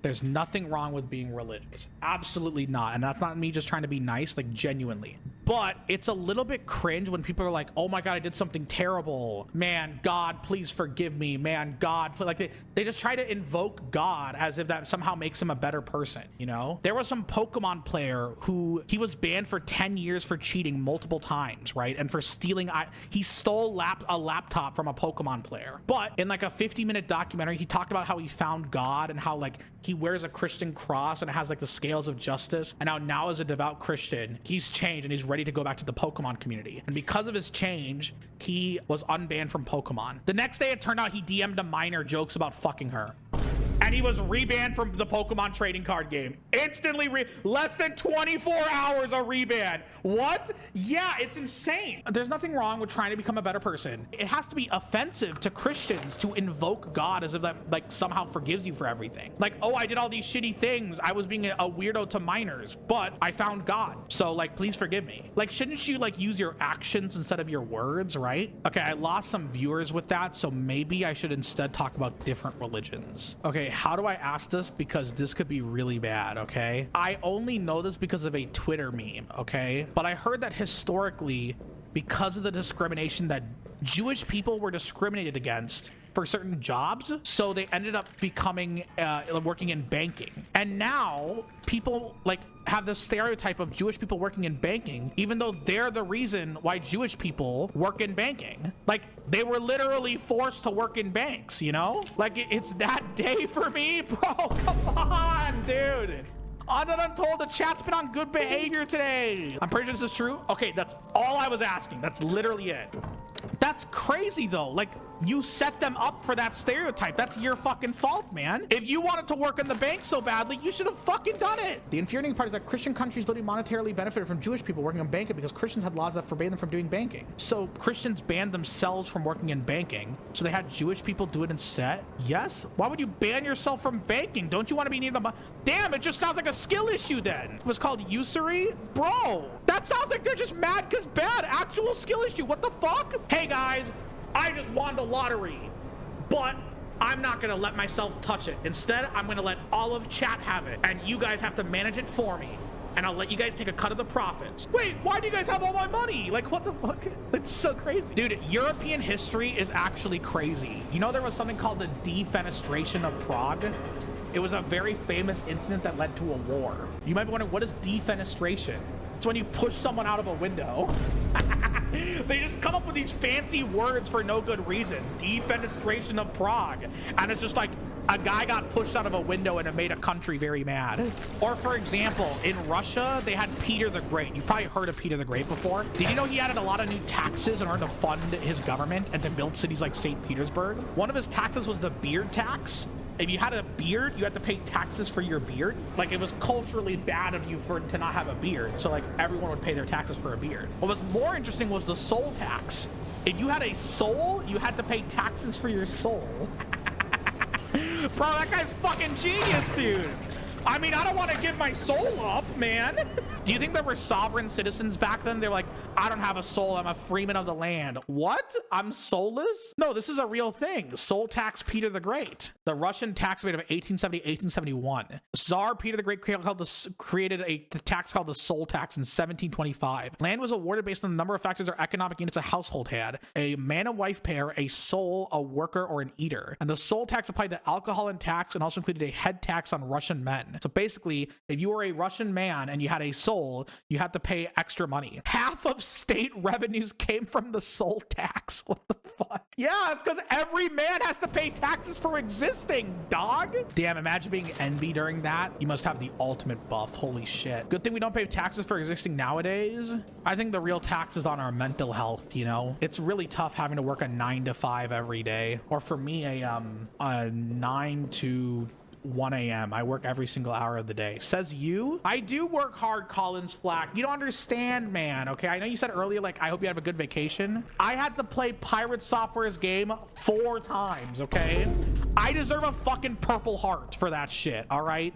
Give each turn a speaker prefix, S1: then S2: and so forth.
S1: There's nothing wrong with being religious. Absolutely not. And that's not me just trying to be nice, like genuinely. But it's a little bit cringe when people are like, oh my God, I did something terrible. Man, God, please forgive me. Man, God, like they just try to invoke God as if that somehow makes him a better person, you know? There was some Pokemon player who he was banned for 10 years for cheating multiple times, right? And for stealing, he stole a laptop from a Pokemon player. But in like a 50-minute documentary, he talked about how he found God and how like he wears a Christian cross and it has like the scales of justice. And now as a devout Christian, he's changed and he's ready to go back to the Pokemon community. And because of his change, he was unbanned from Pokemon. The next day, it turned out he DM'd a minor jokes about fucking her. And he was rebanned from the Pokemon trading card game. Instantly, less than 24 hours of reban. What? Yeah, it's insane. There's nothing wrong with trying to become a better person. It has to be offensive to Christians to invoke God as if that like somehow forgives you for everything. Like, oh, I did all these shitty things. I was being a weirdo to minors, but I found God. So like, please forgive me. Like, shouldn't you like use your actions instead of your words, right? Okay, I lost some viewers with that, so maybe I should instead talk about different religions. Okay, how do I ask this? Because this could be really bad, okay? I only know this because of a Twitter meme, okay? But I heard that historically, because of the discrimination that Jewish people were discriminated against for certain jobs, so they ended up becoming working in banking. And now people like have this stereotype of Jewish people working in banking, even though they're the reason why Jewish people work in banking. Like, they were literally forced to work in banks, you know? Like, it's that day for me, bro. Come on, dude. On and Untold, the chat's been on good behavior today. I'm pretty sure this is true. Okay, that's all I was asking. That's literally it. That's crazy though. Like, you set them up for that stereotype. That's your fucking fault, man. If you wanted to work in the bank so badly, you should have fucking done it. The infuriating part is that Christian countries literally monetarily benefited from Jewish people working in banking because Christians had laws that forbade them from doing banking. So Christians banned themselves from working in banking, so they had Jewish people do it instead. Yes. Why would you ban yourself from banking? Don't you want to be near the damn, it just sounds like a skill issue then. It was called usury. Bro, that sounds like they're just mad because bad. Actual skill issue. What the fuck? Hey guys, I just won the lottery, but I'm not gonna let myself touch it. Instead, I'm gonna let all of chat have it, and you guys have to manage it for me, and I'll let you guys take a cut of the profits. Wait, why do you guys have all my money? Like, what the fuck? It's so crazy. Dude, European history is actually crazy. You know, there was something called the defenestration of Prague. It was a very famous incident that led to a war. You might be wondering, what is defenestration? It's when you push someone out of a window. They just come up with these fancy words for no good reason. Defenestration of Prague. And it's just like a guy got pushed out of a window and it made a country very mad. Or for example, in Russia, they had Peter the Great. You've probably heard of Peter the Great before. Did you know he added a lot of new taxes in order to fund his government and to build cities like St. Petersburg? One of his taxes was the beard tax. If you had a beard, you had to pay taxes for your beard. Like, it was culturally bad of you to not have a beard. So like, everyone would pay their taxes for a beard. What was more interesting was the soul tax. If you had a soul, you had to pay taxes for your soul. Bro, that guy's fucking genius, dude. I mean, I don't want to give my soul up, man. Do you think there were sovereign citizens back then? They're like, I don't have a soul. I'm a freeman of the land. What? I'm soulless? No, this is a real thing. Soul tax Peter the Great. The Russian tax rate of 1870, 1871. Tsar Peter the Great created a tax called the soul tax in 1725. Land was awarded based on the number of factors or economic units a household had. A man and wife pair, a soul, a worker, or an eater. And the soul tax applied to alcohol and tax and also included a head tax on Russian men. So basically, if you were a Russian man and you had a soul, you had to pay extra money. Half of state revenues came from the soul tax. What the fuck? Yeah, it's because every man has to pay taxes for existing, dog. Damn, imagine being envy during that. You must have the ultimate buff. Holy shit. Good thing we don't pay taxes for existing nowadays. I think the real tax is on our mental health, you know? It's really tough having to work a 9 to 5 every day. Or for me, a 9 to 1 a.m. I work every single hour of the day. Says you? I do work hard, Collins Flack. You don't understand, man. Okay, I know you said earlier, like, I hope you have a good vacation. I had to play Pirate Software's game 4 times, okay? I deserve a fucking Purple Heart for that shit, all right?